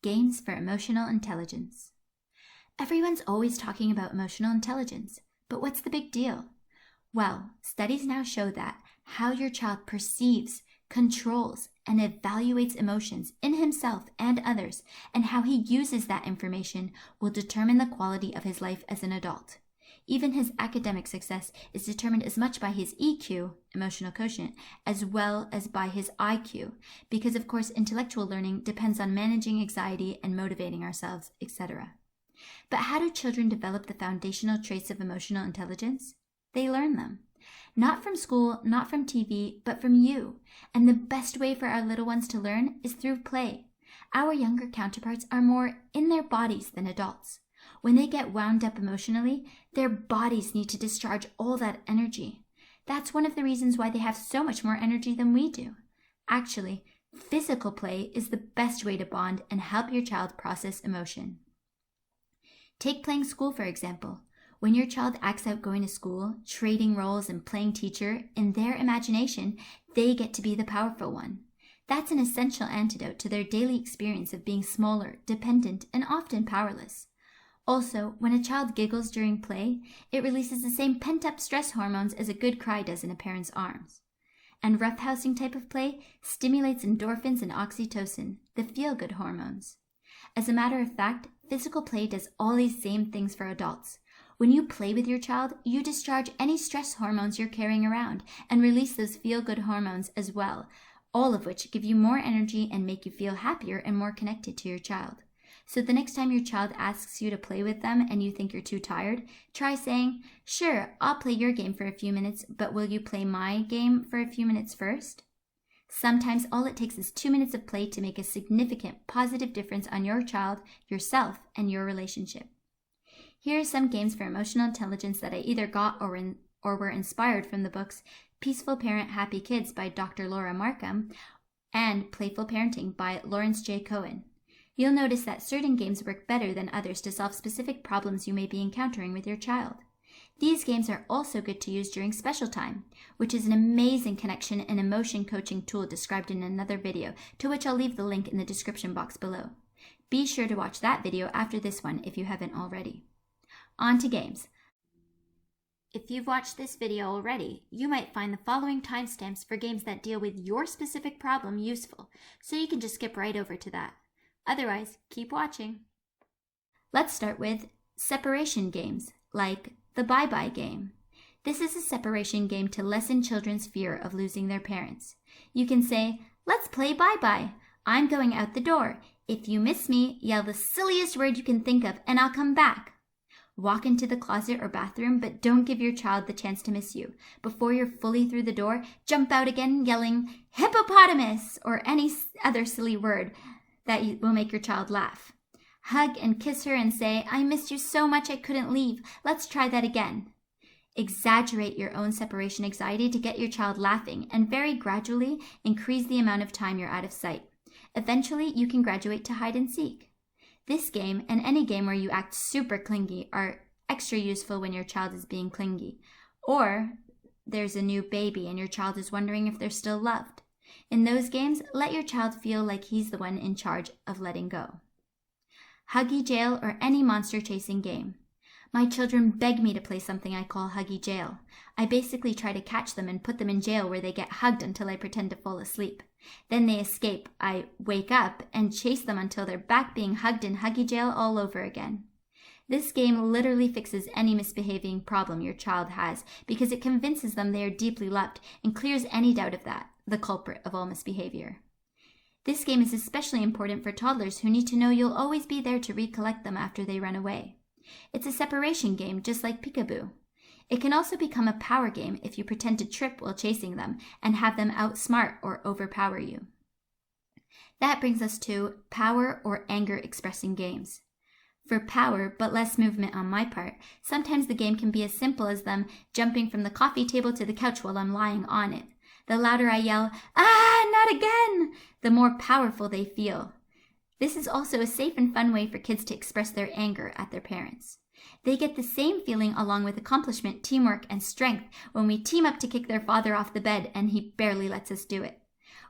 Games for Emotional Intelligence. Everyone's always talking about emotional intelligence, but what's the big deal? Well, studies now show that how your child perceives, controls, and evaluates emotions in himself and others, and how he uses that information will determine the quality of his life as an adult. Even his academic success is determined as much by his EQ, emotional quotient, as well as by his IQ, because of course intellectual learning depends on managing anxiety and motivating ourselves, etc. But how do children develop the foundational traits of emotional intelligence? They learn them. Not from school, not from TV, but from you. And the best way for our little ones to learn is through play. Our younger counterparts are more in their bodies than adults. When they get wound up emotionally, their bodies need to discharge all that energy. That's one of the reasons why they have so much more energy than we do. Actually, physical play is the best way to bond and help your child process emotion. Take playing school, for example. When your child acts out going to school, trading roles and playing teacher, in their imagination, they get to be the powerful one. That's an essential antidote to their daily experience of being smaller, dependent, and often powerless. Also, when a child giggles during play, it releases the same pent-up stress hormones as a good cry does in a parent's arms. And roughhousing type of play stimulates endorphins and oxytocin, the feel-good hormones. As a matter of fact, physical play does all these same things for adults. When you play with your child, you discharge any stress hormones you're carrying around and release those feel-good hormones as well, all of which give you more energy and make you feel happier and more connected to your child. So the next time your child asks you to play with them and you think you're too tired, try saying, "Sure, I'll play your game for a few minutes, but will you play my game for a few minutes first?" Sometimes all it takes is 2 minutes of play to make a significant positive difference on your child, yourself, and your relationship. Here are some games for emotional intelligence that I either got or were inspired from the books Peaceful Parent, Happy Kids by Dr. Laura Markham and Playful Parenting by Lawrence J. Cohen. You'll notice that certain games work better than others to solve specific problems you may be encountering with your child. These games are also good to use during special time, which is an amazing connection and emotion coaching tool described in another video, to which I'll leave the link in the description box below. Be sure to watch that video after this one if you haven't already. On to games. If you've watched this video already, you might find the following timestamps for games that deal with your specific problem useful, so you can just skip right over to that. Otherwise, keep watching. Let's start with separation games, like the Bye-Bye game. This is a separation game to lessen children's fear of losing their parents. You can say, "Let's play bye-bye. I'm going out the door. If you miss me, yell the silliest word you can think of and I'll come back." Walk into the closet or bathroom, but don't give your child the chance to miss you. Before you're fully through the door, jump out again yelling, "Hippopotamus," or any other silly word that will make your child laugh. Hug and kiss her and say, "I missed you so much I couldn't leave. Let's try that again." Exaggerate your own separation anxiety to get your child laughing and very gradually increase the amount of time you're out of sight. Eventually, you can graduate to hide and seek. This game and any game where you act super clingy are extra useful when your child is being clingy, or there's a new baby and your child is wondering if they're still loved. In those games, let your child feel like he's the one in charge of letting go. Huggy Jail or any monster chasing game. My children beg me to play something I call Huggy Jail. I basically try to catch them and put them in jail where they get hugged until I pretend to fall asleep. Then they escape, I wake up, and chase them until they're back being hugged in Huggy Jail all over again. This game literally fixes any misbehaving problem your child has because it convinces them they are deeply loved and clears any doubt of that, the culprit of all misbehavior. This game is especially important for toddlers who need to know you'll always be there to recollect them after they run away. It's a separation game just like Peekaboo. It can also become a power game if you pretend to trip while chasing them and have them outsmart or overpower you. That brings us to power or anger expressing games. For power, but less movement on my part, sometimes the game can be as simple as them jumping from the coffee table to the couch while I'm lying on it. The louder I yell, "Ah, not again!" the more powerful they feel. This is also a safe and fun way for kids to express their anger at their parents. They get the same feeling along with accomplishment, teamwork, and strength when we team up to kick their father off the bed and he barely lets us do it.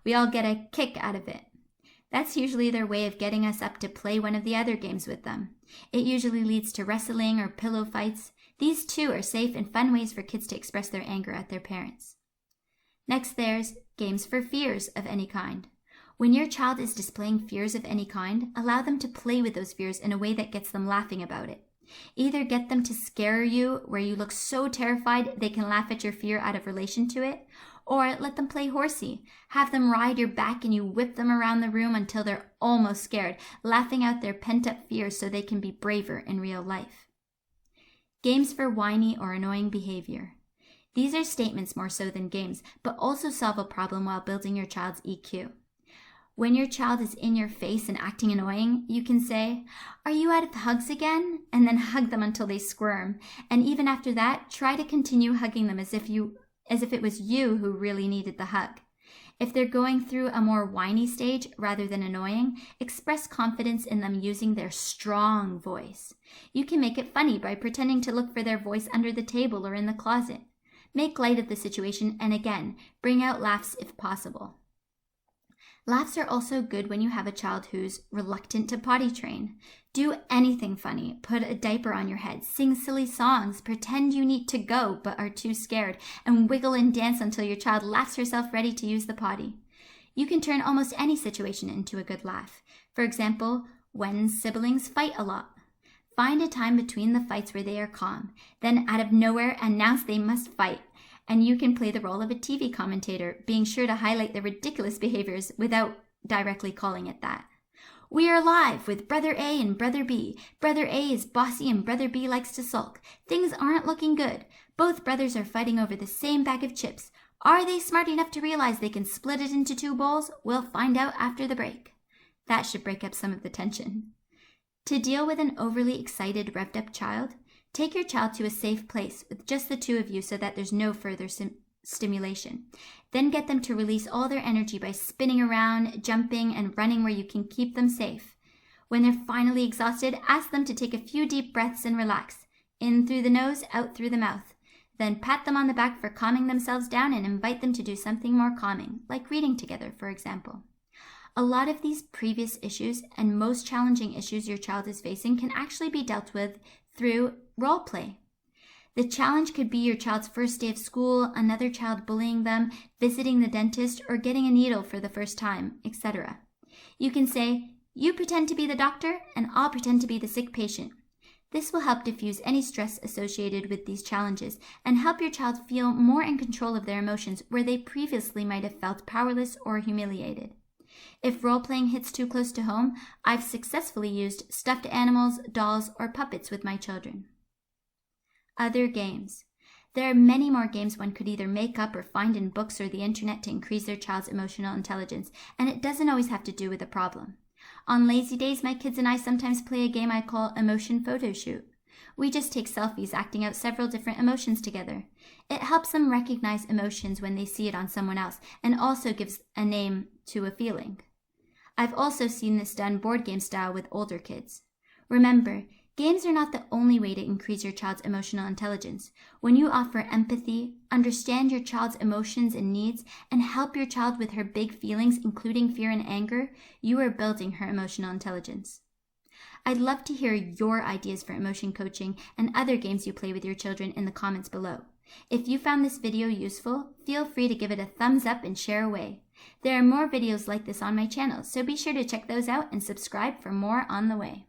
We all get a kick out of it. That's usually their way of getting us up to play one of the other games with them. It usually leads to wrestling or pillow fights. These too are safe and fun ways for kids to express their anger at their parents. Next, there's games for fears of any kind. When your child is displaying fears of any kind, allow them to play with those fears in a way that gets them laughing about it. Either get them to scare you where you look so terrified they can laugh at your fear out of relation to it, or let them play horsey. Have them ride your back and you whip them around the room until they're almost scared, laughing out their pent-up fears so they can be braver in real life. Games for whiny or annoying behavior. These are statements more so than games, but also solve a problem while building your child's EQ. When your child is in your face and acting annoying, you can say, "Are you out of hugs again?" and then hug them until they squirm. And even after that, try to continue hugging them as if it was you who really needed the hug. If they're going through a more whiny stage rather than annoying, express confidence in them using their strong voice. You can make it funny by pretending to look for their voice under the table or in the closet. Make light of the situation and again, bring out laughs if possible. Laughs are also good when you have a child who's reluctant to potty train. Do anything funny. Put a diaper on your head. Sing silly songs. Pretend you need to go but are too scared. And wiggle and dance until your child laughs herself ready to use the potty. You can turn almost any situation into a good laugh. For example, when siblings fight a lot. Find a time between the fights where they are calm. Then out of nowhere, announce they must fight. And you can play the role of a TV commentator, being sure to highlight the ridiculous behaviors without directly calling it that. "We are live with Brother A and Brother B. Brother A is bossy and Brother B likes to sulk. Things aren't looking good. Both brothers are fighting over the same bag of chips. Are they smart enough to realize they can split it into 2 bowls? We'll find out after the break." That should break up some of the tension. To deal with an overly excited, revved up child, take your child to a safe place with just the 2 of you so that there's no further stimulation. Then get them to release all their energy by spinning around, jumping, and running where you can keep them safe. When they're finally exhausted, ask them to take a few deep breaths and relax. In through the nose, out through the mouth. Then pat them on the back for calming themselves down and invite them to do something more calming, like reading together, for example. A lot of these previous issues and most challenging issues your child is facing can actually be dealt with through role play. The challenge could be your child's first day of school, another child bullying them, visiting the dentist, or getting a needle for the first time, etc. You can say, "You pretend to be the doctor, and I'll pretend to be the sick patient." This will help diffuse any stress associated with these challenges and help your child feel more in control of their emotions where they previously might have felt powerless or humiliated. If role-playing hits too close to home, I've successfully used stuffed animals, dolls, or puppets with my children. Other games. There are many more games one could either make up or find in books or the internet to increase their child's emotional intelligence, and it doesn't always have to do with a problem. On lazy days, my kids and I sometimes play a game I call Emotion Photo Shoot. We just take selfies acting out several different emotions together. It helps them recognize emotions when they see it on someone else and also gives a name to a feeling. I've also seen this done board game style with older kids. Remember, games are not the only way to increase your child's emotional intelligence. When you offer empathy, understand your child's emotions and needs, and help your child with her big feelings, including fear and anger, you are building her emotional intelligence. I'd love to hear your ideas for emotion coaching and other games you play with your children in the comments below. If you found this video useful, feel free to give it a thumbs up and share away. There are more videos like this on my channel, so be sure to check those out and subscribe for more on the way.